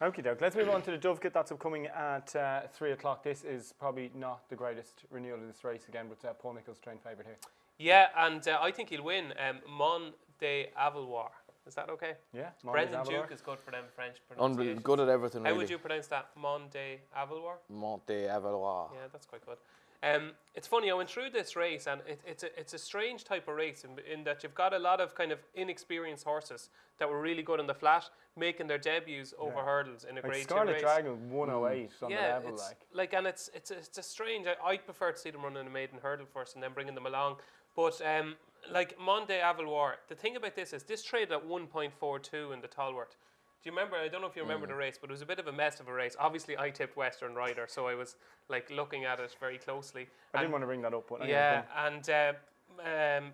Okie doke. Let's move on to the Dovecote that's upcoming at 3 o'clock. This is probably not the greatest renewal of this race again, but Paul Nicholls trained favourite here. Yeah, and I think he'll win. Mon de Avaloir. Is that okay? Yeah, Brendan Duke is good for them French pronunciations. Good at everything, How really. would you pronounce that? Mon de Avaloir? Mont de Avaloir. Yeah, that's quite good. It's funny, I went through this race, and it's a strange type of race in that you've got a lot of kind of inexperienced horses that were really good on the flat, making their debuts over hurdles in a grade 2 race. Scarlet Dragon 108 on the level, and it's a strange. I'd prefer to see them running a maiden hurdle first and then bringing them along. But like Monde Avaloir, the thing about this is this traded at 1.42 in the Tolworth. Do you remember? I don't know if you remember the race, but it was a bit of a mess of a race. Obviously, I tipped Western Rider, so I was like looking at it very closely. I didn't want to bring that up, but yeah, and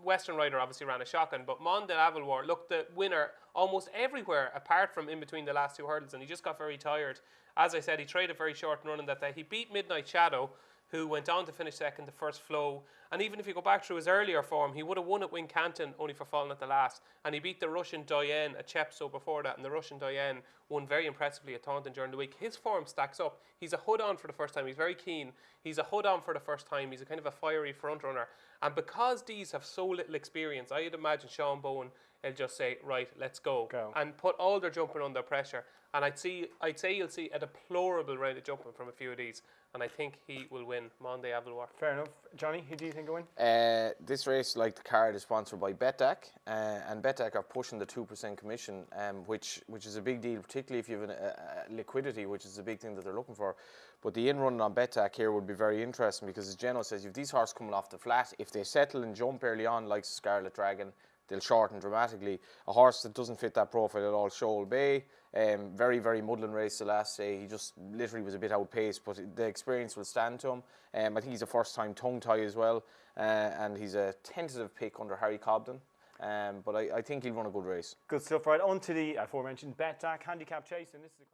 Western Rider obviously ran a shotgun, but Monde Avaloir looked the winner almost everywhere apart from in between the last two hurdles, and he just got very tired. As I said, he traded very short and running that day. He beat Midnight Shadow, who went on to finish second the first flow. And even if you go back through his earlier form, he would have won at Wincanton only for falling at the last. And he beat the Russian Doyen at Chepstow before that. And the Russian Doyen won very impressively at Taunton during the week. His form stacks up. He's a hood on for the first time. He's very keen. He's a hood on for the first time. He's a kind of a fiery front runner. And because these have so little experience, I'd imagine Sean Bowen will just say, right, let's go. And put all their jumping under pressure. And I'd say you'll see a deplorable round of jumping from a few of these. And I think he will win Monde Avaloir. Fair enough. Johnny, who do you think will win? This race, like the card, is sponsored by Betdaq. And Betdaq are pushing the 2% commission, which is a big deal, particularly if you have liquidity, which is a big thing that they're looking for. But the in-run on Betdaq here would be very interesting because, as Geno says, if these horses coming off the flat, if they settle and jump early on, like Scarlet Dragon, they'll shorten dramatically. A horse that doesn't fit that profile at all, Shoal Bay, very, very muddling race the last day. He just literally was a bit outpaced, but the experience will stand to him. I think he's a first-time tongue tie as well, and he's a tentative pick under Harry Cobden. But I think he'll run a good race. Good stuff. Right, on to the aforementioned Betdaq handicap chase, and this is